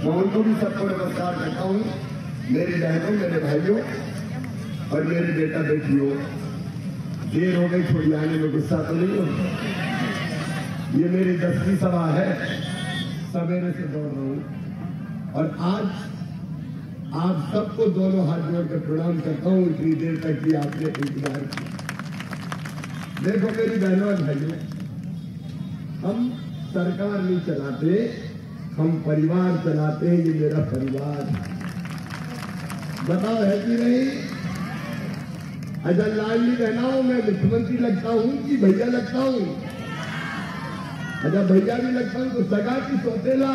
मैं उनको भी सबको नमस्कार करता हूँ, मेरी बहनों, मेरे भाइयों और मेरी बेटा बेटियों। देर हो गई थोड़ी आने में, गुस्सा तो नहीं हो? ये मेरी 10वीं सभा है, सवेरे से दौड़ रहा हूँ और आज आप सबको दोनों हाथ जोड़कर प्रणाम करता हूँ इतनी देर तक कि आपने इंतजार किया। देखो मेरी बहनों और भाइयों, हम सरकार नहीं चलाते, हम परिवार चलाते हैं। ये मेरा परिवार है, बताओ है कि नहीं? अच्छा लाडली बहनाओं, मैं मुख्यमंत्री लगता हूँ कि भैया लगता हूँ? अच्छा भैया भी लगता हूँ तो सगा की सौतेला?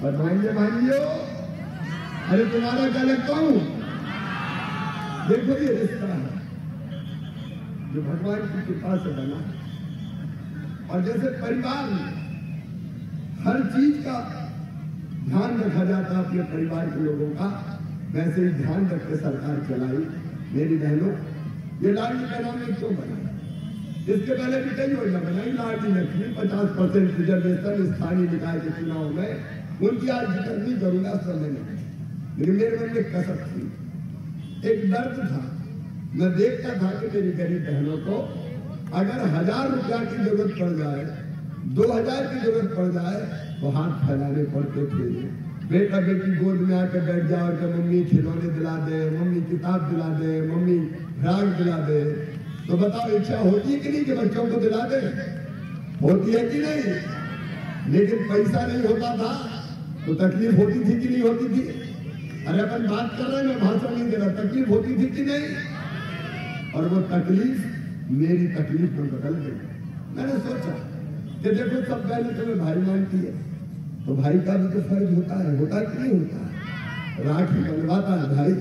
और भाइयों भाइयों, अरे तुम्हारा क्या लगता हूँ? देखो ये रिश्ता है जो भगवान की कृपा से बना है। और जैसे परिवार में हर चीज का ध्यान रखा जाता है अपने परिवार के लोगों का, वैसे ही ध्यान रख के सरकार चलाई। मेरी बहनों, ये लाडली का नाम क्यों बना? इसके पहले भी कई योजना बनाई, लाडली लक्ष्मी, 50% रिजर्वेशन स्थानीय निकाय के चुनाव में, उनकी आज जिक्र नहीं करूंगा समय में। लेकिन मेरे मन में कसक थी, एक दर्द था। मैं देखता था कि मेरी गरीब बहनों को अगर 1000 रुपया की जरूरत पड़ जाए, 2000 की जरूरत पड़ जाए तो हाथ फैलाने पड़ते थे। बेटा बेटी गोद में आकर बैठ जाओ कि मम्मी खिलौने दिला दे, मम्मी किताब दिला दे, मम्मी फ्रॉक दिला दे। तो बताओ इच्छा होती है कि नहीं कि बच्चों को दिला दे? होती है कि नहीं? लेकिन पैसा नहीं होता था तो तकलीफ होती थी कि नहीं होती थी? अरे अपन बात कर रहे हैं, मैं भाषण नहीं दे रहा। तकलीफ होती थी कि नहीं? और वो तकलीफ मेरी तकलीफ में बदल गई। मैंने सोचा कि देखो सब पहले तुम्हें भाई मानती है तो भाई का भी तो फर्ज होता है कि नहीं होता है? राखी बंधवाता है भाई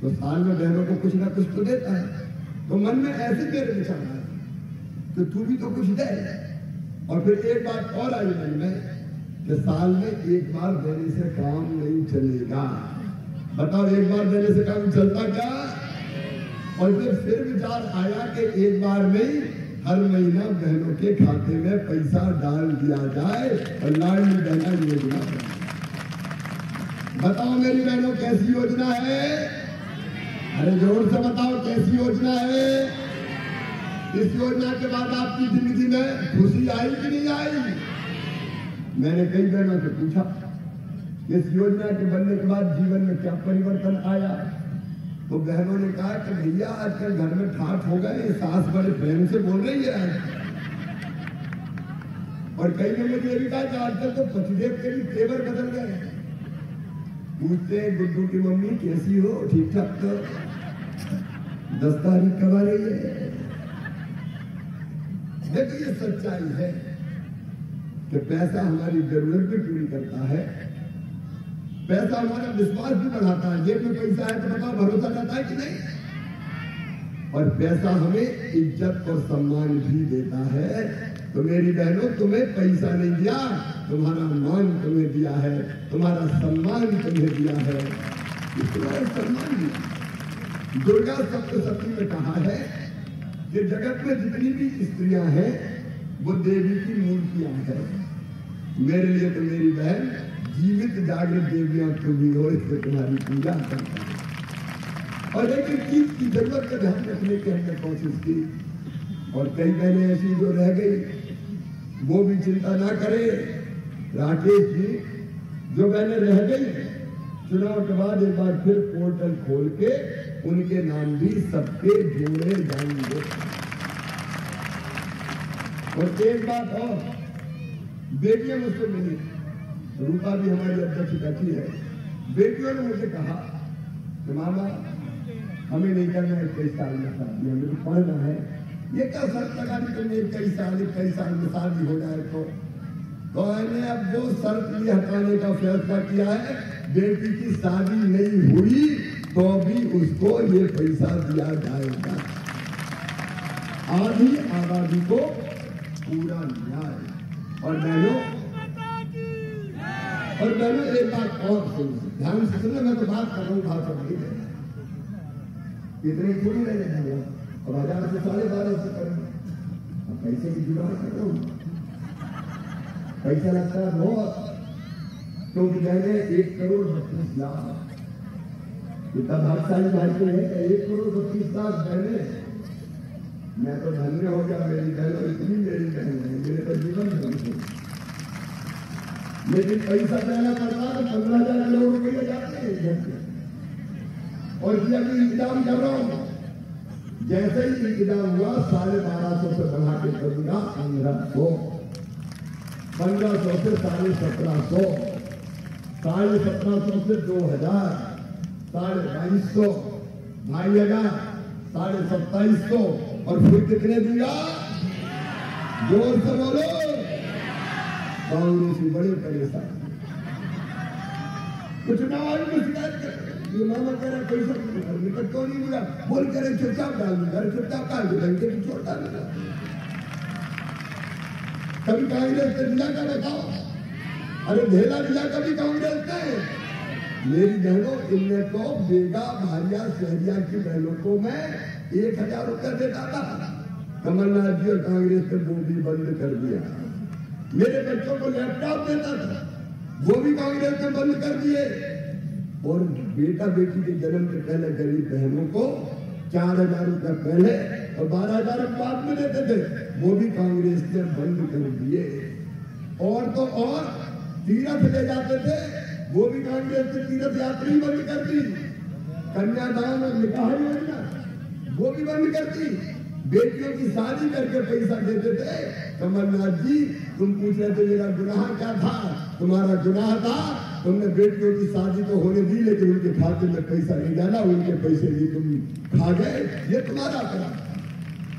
तो साल में बहनों को कुछ ना कुछ तो देता है। तो मन में ऐसे मेरे विचार आए कि तू भी तो कुछ दे। और फिर एक बात और आई मन में कि साल में एक बार देने से काम नहीं चलेगा। बताओ एक बार देने से काम चलता क्या? और फिर विचार आया कि एक बार नहीं, हर महीना बहनों के खाते में पैसा डाल दिया जाए और लाडली बहना योजना। बताओ मेरी बहनों कैसी योजना है? अरे जोर से बताओ कैसी योजना है? इस योजना के बाद आपकी जिंदगी में खुशी आई कि नहीं आई? मैंने कई बहनों से पूछा इस योजना के बनने के बाद जीवन में क्या परिवर्तन आया? तो बहनों ने कहा कि भैया आजकल घर में ठाठ हो गए, सास बड़े प्रेम से बोल रही है। और कई ने मुझे ये भी कहा कि आजकल तो पतिदेव के भी तेवर बदल गए। पूछते हैं गुड्डू की मम्मी कैसी हो? ठीक ठाक। तो 10 तारीख कब आ रही है? देखो ये सच्चाई है कि पैसा हमारी जरूरत भी पूरी करता है, पैसा हमारा विश्वास भी बढ़ाता है। जेब में पैसा है तो बताओ भरोसा रहता है कि नहीं? और पैसा हमें इज्जत और सम्मान भी देता है। तो मेरी बहनों, तुम्हें पैसा नहीं दिया, तुम्हारा मान तुम्हें दिया है, तुम्हारा सम्मान तुम्हें दिया है। तुम्हारा सम्मान दिया। दुर्गा सप्तशती में कहा है कि जगत में जितनी भी स्त्रियां हैं वो देवी की मूर्तियां हैं। मेरे लिए तो मेरी बहन जीवित जागृत देवियां तुम भी हो, इससे तुम्हारी पूजा करता है। और एक एक चीज की जरूरत का ध्यान रखने की हमने कोशिश की। और कई बहनें ऐसी जो रह गई वो भी चिंता ना करे। राकेश जी, जो बहनें रह गई चुनाव के बाद एक बार फिर पोर्टल खोल के उनके नाम भी सबके जोड़े जाएंगे। और एक बात और, बेटियां मुझसे मिली, रूपा भी हमारी अध्यक्ष बैठी है। बेटियों ने मुझे कहा कि मामा हमें नहीं करना है 21 साल में शादी, हमें तो पढ़ना है। ये क्या शर्त लगा दी तुमने 21 साल में शादी हो जाए तो मैंने अब वो शर्त भी हटाने का फैसला किया है। बेटी की शादी नहीं हुई तो भी उसको ये पैसा दिया जाएगा। आधी आबादी को पूरा न्याय। और बहनों एक बात और सुनो, ध्यान से सुनो, मैं तो बात कर रहा हूँ, भाषण नहीं दे रहा। इतने थोड़ी रह जाएगा और 1000 से 12,500 से करूँ, पैसे की जुगाड़ कर रहा हूँ। पैसा लगता है बहुत। क्योंकि कहने 1,32,00,000 इतना भागशाली भाई है, 1,32,00,000 बहने। मैं तो धन्य हो गया, मेरी बहन इतनी मेरी बहन है, मेरे तो जीवन है। लेकिन पैसा देना पड़ता है, 15,000 करोड़ रुपये जाते हैं घर से। और ये अभी इंतजाम कर रहा हूं, जैसे ही इंतजाम हुआ 1250 से बढ़ा के करूंगा 1500, 1500 से 1750, 1750 से 2000, 2250, 2500, 2750 और फिर कितने दूंगा? जोर से बोलो। कांग्रेस की बड़ी परेशानी, कुछ ना आए तो शिकायत कर, ये मामा कह रहा पैसा निकट तो नहीं मिला, बोल करे चुपचाप डाल दूंगा, चुपचाप डाल दूंगा, इनके भी छोड़ डालूंगा। कभी कांग्रेस ने दिया का बताओ? अरे ढेला दिया कभी कांग्रेस ने? मेरी बहनों, इनने तो बेगा भारिया शहरिया की बहनों को मैं 1,000 रुपया देता था। कमलनाथ जी और कांग्रेस ने वो भी बंद कर दिया। मेरे बच्चों को लैपटॉप देता था, वो भी कांग्रेस ने बंद कर दिए। और बेटा बेटी के जन्म से पहले गरीब बहनों को 4,000 रुपया पहले और 12,000 बाद में देते थे, वो भी कांग्रेस ने बंद कर दिए। और तो और तीर्थ ले जाते थे, वो भी कांग्रेस ने तीर्थ यात्री बंद कर दी। कन्यादान और निकाह योजना वो भी बंद कर दी। बेटियों की शादी करके पैसा देते थे। कमलनाथ जी, तुम पूछ रहे थे मेरा गुनाह क्या था? तुम्हारा गुनाह था, तुमने बेटियों की शादी तो होने दी, लेकिन उनके खाते में पैसा नहीं डाला, उनके पैसे भी तुम खा गए, ये तुम्हारा अपराध।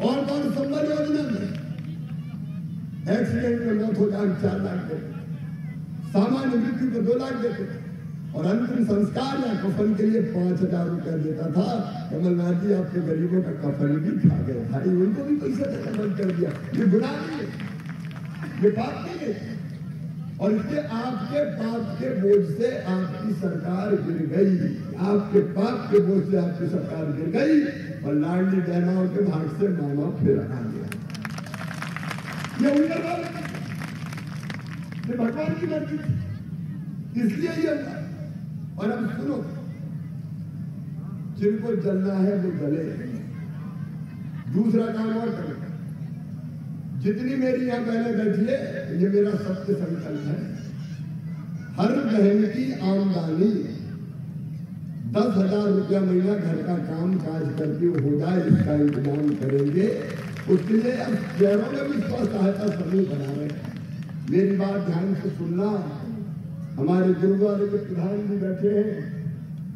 और कौन संबल योजना में एक्सीडेंट में मौत हो जाए 4 लाख देते, सामान्य मृत्यु को 2 लाख देते थे, और अंतिम संस्कार या कफन के लिए 5,000 रुपया देता था। कमलनाथ जी आपके गरीबों का कफन भी खा गए भाई, उनको भी पैसा देना बंद कर दिया। ये गुनाह नहीं है, ये पाप नहीं है। और इसलिए आपके पाप के बोझ से आपकी सरकार गिर गई, आपके पाप के बोझ से आपकी सरकार गिर गई, और लाडली बहनों के भाग से मामा फिर आ गया। ये उनका बात, ये भगवान की मर्जी थी, इसलिए ये हुआ। और अब सुनो, जिनको जलना है वो जले, दूसरा काम और करें। जितनी मेरी यहाँ बहनें बैठी है, ये मेरा सत्य संकल्प है, हर बहन की आमदनी 10,000 रुपया महीना घर का काम काज करके हो जाए, इसका इंतजाम करेंगे। उसके लिए अब शहरों में भी स्व सहायता समूह बना रहे हैं। मेरी बात ध्यान से सुनना, हमारे गुरुद्वारे के प्रधान जी बैठे हैं,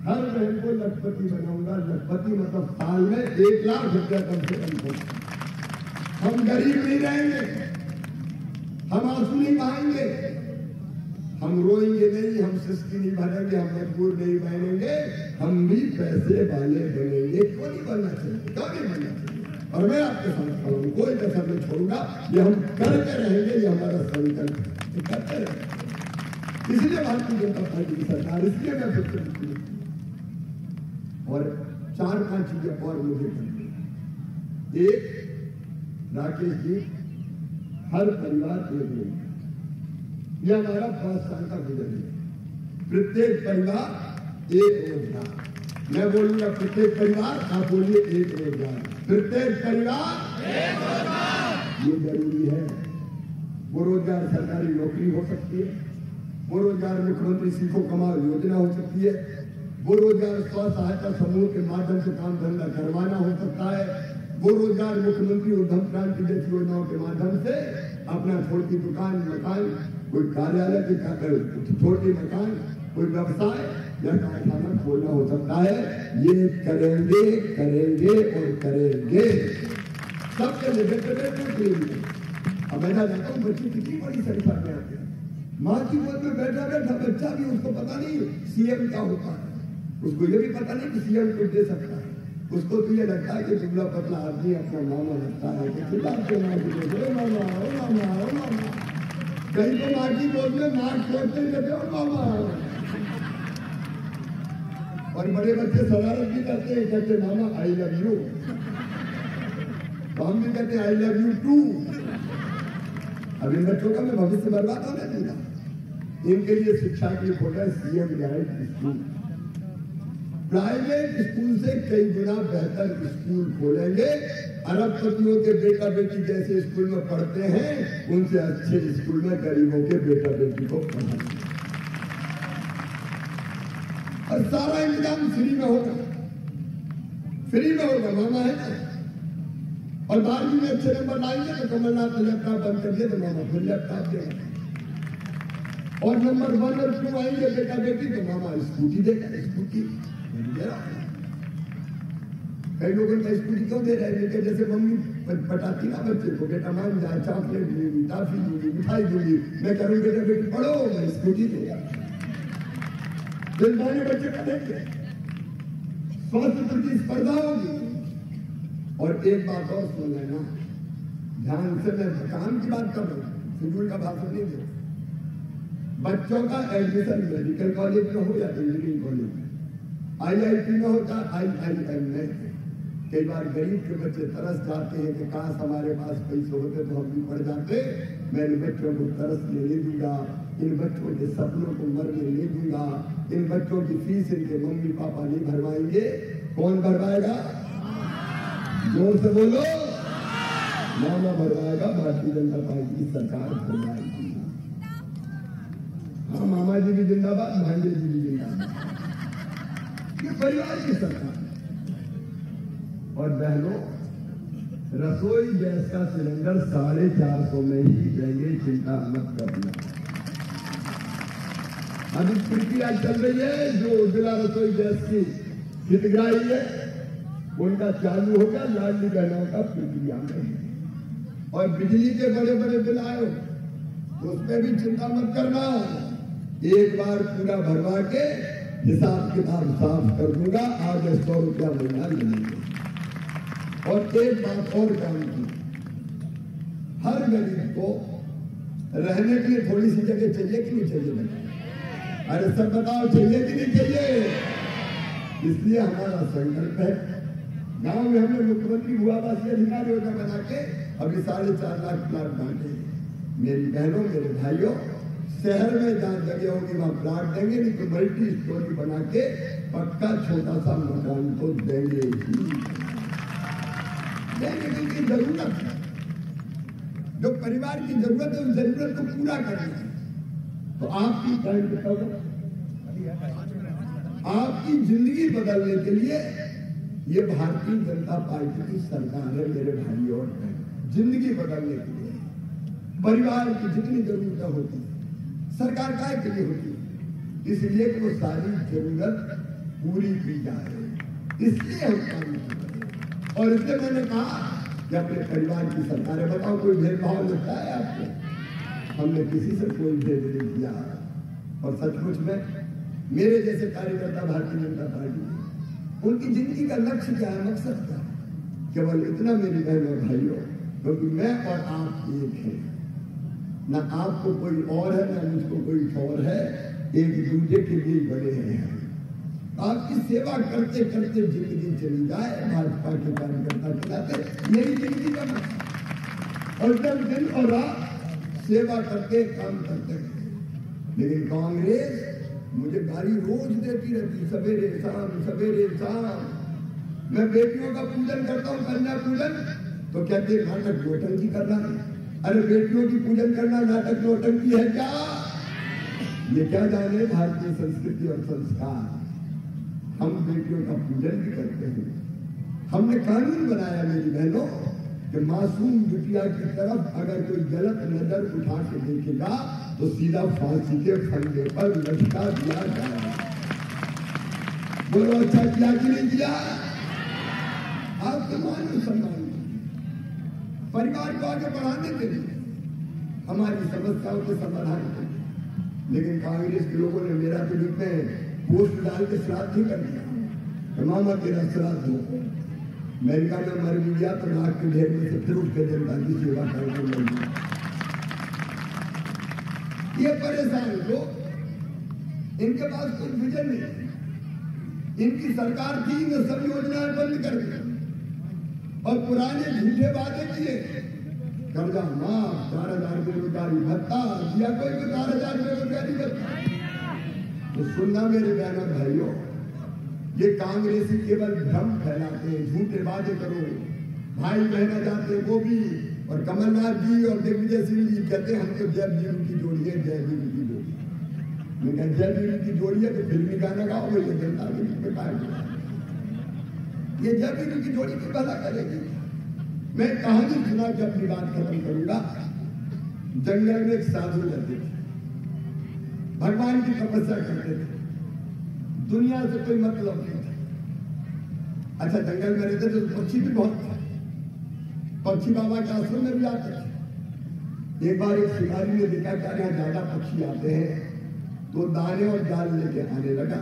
हर बहन को लखपति बनाऊंगा। लखपति मतलब साल में 1 लाख रुपया कम से कम। हम गरीब नहीं रहेंगे, हम आंसू नहीं बहाएंगे, हम रोएंगे नहीं, हम सिस्की नहीं भरेंगे, हम मजबूर नहीं बनेंगे, हम भी पैसे वाले बनेंगे। क्यों नहीं बनना चाहिए? क्यों नहीं बनना चाहिए? और मैं आपके साथ खड़ा हूं, कोई कसर नहीं छोड़ूंगा। ये हम करके रहेंगे, ये हमारा संकल्प है, करते रहेंगे। इसलिए भारतीय जनता पार्टी की सरकार, इसलिए मैं फिर और 4-5 चीजें और मुझे करनी। एक, राकेश जी, हर परिवार एक रोजगार, यह हमारा 5 साल का विजन है। प्रत्येक परिवार एक रोजगार। मैं बोलूंगा प्रत्येक परिवार, आप बोलिए एक रोजगार। प्रत्येक परिवार एक रोजगार, ये जरूरी है। वो रोजगार सरकारी नौकरी हो सकती है, वो रोजगार मुख्यमंत्री सीखो कमाओ योजना हो सकती है, वो रोजगार स्व सहायता समूह के माध्यम से काम धंधा करवाना हो सकता है, वो रोजगार मुख्यमंत्री उद्यम क्रांति जैसी योजनाओं के माध्यम से अपना छोटी दुकान, मकान, कोई कार्यालय की छोटी मकान, कोई व्यवसाय या कारखाना खोलना हो सकता है। ये करेंगे, करेंगे और करेंगे। सबके लिए अब मैं जाता हूँ, बच्ची कितनी बड़ी संख्या में आते हैं, माँ की गोद में बैठा बैठा बच्चा भी, उसको पता नहीं सीएम क्या होता है, उसको ये भी पता नहीं कि सीएम कुछ दे सकता है। उसको तो ये लगता है कि दुबला पतला आदमी अपना मामा लगता है, तो चिल्लाते मामा, ओ मामा, ओ मामा। कहीं तो माँ की गोद में नाक छोड़ते रहते हो मामा। और बड़े बच्चे शरारत भी करते हैं, कहते मामा आई लव यू, तो हम भी कहते आई लव यू टू। अब इन बच्चों का मैं भविष्य बर्बाद होने दूंगा। इनके लिए शिक्षा के लिए खोला CM direct school. Private school से कई गुना बेहतर स्कूल खोलेंगे। अरबपतियों के बेटा बेटी जैसे स्कूल में पढ़ते हैं, उनसे अच्छे स्कूल में गरीबों के बेटा बेटी को पढ़ाएंगे। और सारा इंतजाम फ्री में होगा, फ्री में होगा। मामा है ना, और 12वीं में अच्छे नंबर लाएंगे तो कमलनाथ ने लैपटॉप बंद कर दिया तो मामा फिर लैपटॉप देगा। और नंबर 1 और 2 आएंगे बेटा बेटी तो मामा स्कूटी देगा। स्कूटी कई लोगों ने स्कूटी क्यों दे रहे हैं? जैसे मम्मी पटाती ना बच्चे को, बेटा मान जाए, चॉकलेट दूंगी, टॉफी दूंगी, मिठाई दूंगी। मैं करूँ बेटा बेटी पढ़ो, मैं स्कूटी दूंगा। दिलवाने बच्चे पढ़ेंगे, स्वास्थ्य प्रतिस्पर्धा होगी। और एक बात और सुन लेना ध्यान से, मैं काम की बात कर रहा हूँ, फिजूल का भाषण नहीं दे। बच्चों का एडमिशन मेडिकल कॉलेज में हो या इंजीनियरिंग कॉलेज में, IIT में होता, IIM में। कई बार गरीब के बच्चे तरस जाते हैं कि काश हमारे पास पैसे होते तो हम भी पढ़ जाते। मैं इन बच्चों को तरसने नहीं दूंगा, इन बच्चों के सपनों को मरने नहीं दूंगा। इन बच्चों की फीस इनके मम्मी पापा नहीं भरवाएंगे। कौन भरवाएगा? जोर से बोलो। मामा भरवाएगा, भारतीय जनता पार्टी की सरकार भरवाएगी। हाँ, मामा जी भी जिंदाबाद, भांजे जी भी जिंदाबाद। ये परिवार की सरकार। और बहनों, रसोई गैस का सिलेंडर 450 में ही देंगे, चिंता मत करना। अभी प्रक्रिया चल रही है, जो उज्ज्वला रसोई गैस की हितग्राही है उनका चालू होगा, लाडली बहनों का प्रक्रिया में। और बिजली के बड़े बड़े बिल आए, उसमें भी चिंता मत करना। एक बार पूरा भरवा के हिसाब किताब साफ कर दूंगा। आज 100 रुपया महीना मिलेंगे। और एक बात और काम की, हर गरीब को रहने के लिए थोड़ी सी जगह चाहिए कि नहीं चाहिए? अरे सब बताओ, चाहिए कि नहीं चाहिए? इसलिए हमारा संकल्प है, गांव में हमने मुख्यमंत्री आवासीय अधिकारी योजना बना के अभी 4.5 लाख प्लाट बांटे। मेरी बहनों, मेरे भाइयों, शहर में जहां जगह होगी वहां प्लाट देंगे, नहीं तो मल्टी स्टोरी बना के पक्का छोटा सा मकान तो देंगे ही देंगे। की जरूरत है, जो परिवार की जरूरत है उस जरूरत को पूरा करना है। तो आपकी टाइम बताओ, आपकी जिंदगी बदलने के लिए ये भारतीय जनता पार्टी की सरकार है। मेरे भाइयों और बहनों, जिंदगी बदलने के लिए परिवार की जितनी जरूरतें होती है सरकार काय के लिए होती है, इसलिए कि वो सारी जरूरत पूरी की जाए, इसलिए हम काम करते हैं। और इसलिए मैंने कहा कि अपने परिवार की सरकार है। बताओ, कोई भेदभाव लगता है आपको? हमने किसी से कोई भेद नहीं किया। और सचमुच में मेरे जैसे कार्यकर्ता भारतीय जनता पार्टी, उनकी जिंदगी का लक्ष्य क्या है, मकसद क्या है? केवल इतना मेरी बहन और भाइयों, क्योंकि मैं और आप एक हैं, ना आपको कोई और है ना मुझको कोई और है, एक दूसरे के लिए बड़े हैं। आपकी सेवा करते करते जिंदगी चली जाए, भाजपा के कार्यकर्ता चलाते, मेरी जिंदगी का मकसद। और जब दिन और रात सेवा करते, काम करते। लेकिन कांग्रेस मुझे गाली रोज देती रहती, सवेरे शाम सवेरे शाम। मैं बेटियों का पूजन करता हूँ, कन्या पूजन, तो कहते हैं नाटक नौटंकी करना है। अरे बेटियों की पूजन करना नाटक नौटंकी है क्या? ये क्या जाने भारतीय संस्कृति और संस्कार। हम बेटियों का पूजन भी करते हैं। हमने कानून बनाया मेरी बहनों कि मासूम बिटिया की तरफ अगर कोई गलत नजर उठा के देखेगा तो सीधा फांसी के फंदे पर लटका दिया जाएगा। बोलो अच्छा किया कि नहीं किया? आपके मान सम्मान परिवार को आगे बढ़ाने के लिए, हमारी समस्याओं के समाधान के लिए। लेकिन कांग्रेस के लोगों ने मेरा तो लिख में पोस्ट डाल के श्राद्ध ही कर दिया, मामा तेरा श्राद्ध हो। अमेरिका में मर भी गया तो नाक के ढेर में से फिर उठ के जनता की सेवा करने लगी। ये परेशान लोग, इनके पास कोई विजन नहीं। इनकी सरकार थी, इन्हें सब योजनाएं बंद कर दी और पुराने झूठे वादे किए कर्जा माफ, 4,000 बेरोजगारी भत्ता दिया, कोई को 4,000 बेरोजगारी भत्ता। तो सुनना मेरे बहनों भाइयों, ये कांग्रेसी केवल भ्रम फैलाते हैं, झूठे वादे करो, भाई बहना जाते वो भी, और कमलनाथ जी और दिग्विजय सिंह जी कहते हैं हमको जय वीरू की जोड़ी है, जय वीरू की जोड़ी। मैं कहा जय वीरू की जोड़ी है तो फिल्मी गाना गाओ भैया, जनता के बीच में काय ये जय वीरू की जोड़ी की भला करेगी। मैं कहानी सुना के अपनी बात खत्म करूंगा। जंगल में एक साधु रहते थे, भगवान की तपस्या करते थे, दुनिया से कोई मतलब नहीं था। अच्छा, जंगल में रहते थे तो पक्षी भी बहुत थे, पक्षी बाबा के आश्रम में भी आते थे। एक बार एक शिकारी ने देखा कि यहाँ ज्यादा पक्षी आते हैं, तो दाने और जाल लेके आने लगा।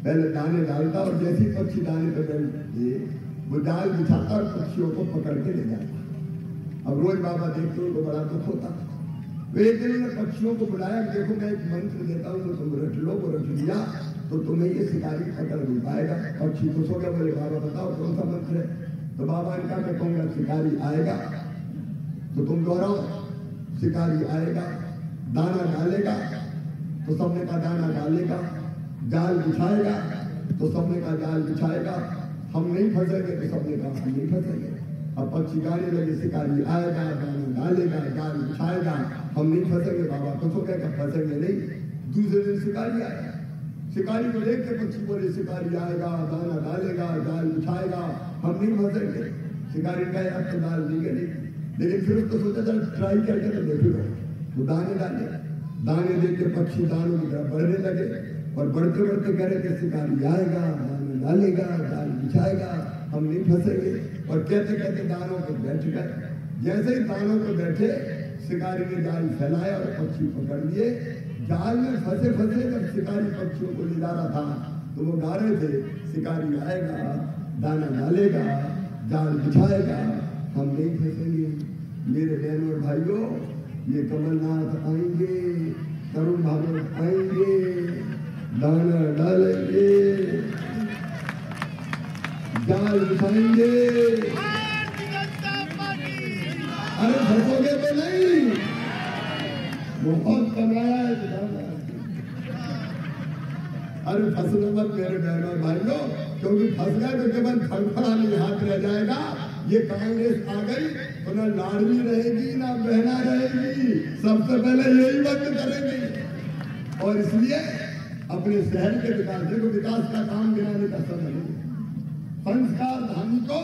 पहले दाने डालता और जैसे ही पक्षी दाने पर बैठे वो जाल बिछाता और पक्षियों को पकड़ के ले जाता। अब रोज बाबा देखते उनको बड़ा दुख होता। वे एक दिन ने पक्षियों को बुलाया, देखो मैं एक मंत्र देता हूँ, तुम रट लो, वो रट लिया तो तुम्हें ये शिकारी पकड़ नहीं पाएगा। पक्षी खुश हो गया, बोले बाबा बताओ कौन सा मंत्र है। तो बाबा ने कहा मैं कहूँगा शिकारी आएगा तो तुम दोहराओ, शिकारी आएगा, दाना डालेगा तो सबने का दाना डालेगा, जाल बिछाएगा तो सबने का जाल बिछाएगा, हम नहीं फंसेंगे तो सबने का हम नहीं फंसेंगे। अब पक्षी गाने लगे, शिकारी आएगा, दाना डालेगा, जाल बिछाएगा, हम नहीं फंसेंगे। बाबा कुछ हो गया, फंसेंगे नहीं। दूसरे दिन शिकारी आया, शिकारी को देख के पक्षी बोले शिकारी आएगा, दाना डालेगा, जाल बिछाएगा, हम नहीं फंसेंगे। शिकारी का अब तो दाल दी गई, लेकिन फिर उसको सोचा चल ट्राई करके तो देख लो। वो दाने डाले, दाने देख के पक्षी दानों की तरफ बढ़ने लगे और बढ़ते बढ़ते कह रहे कि शिकारी आएगा, दाना डालेगा, जाल बिछाएगा, हम नहीं फंसेंगे। और कहते कहते दानों पर बैठ गए। जैसे ही दानों पर बैठे शिकारी ने जाल फैलाया और पक्षी पकड़ लिए। जाल में फंसे फंसे जब शिकारी पक्षियों को ले जा रहा था तो वो गा रहे थे शिकारी आएगा, दाना डालेगा, जाल बिछाएगा, हम नहीं फंसेंगे। मेरे बहनों और भाइयों, ये कमलनाथ आएंगे, तरुण भागवत आएंगे, दाना डालेंगे, जाल बिछाएंगे। अरे फंसोगे तो नहीं, बहुत कमाया है। अरे फंसना मत मेरे बहनों भाइयों, क्योंकि फंस गए तो केवल फड़फड़ाने हाथ रह जाएगा। ये कांग्रेस आ गई तो ना लाडली रहेगी ना बहना रहेगी, सबसे पहले यही बंद करेंगी। और इसलिए अपने शहर के विकास, देखो विकास का काम गिराने का समय नहीं, संस्कार धाम को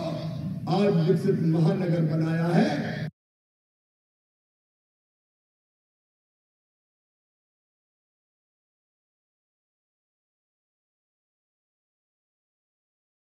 आज विकसित महानगर बनाया है।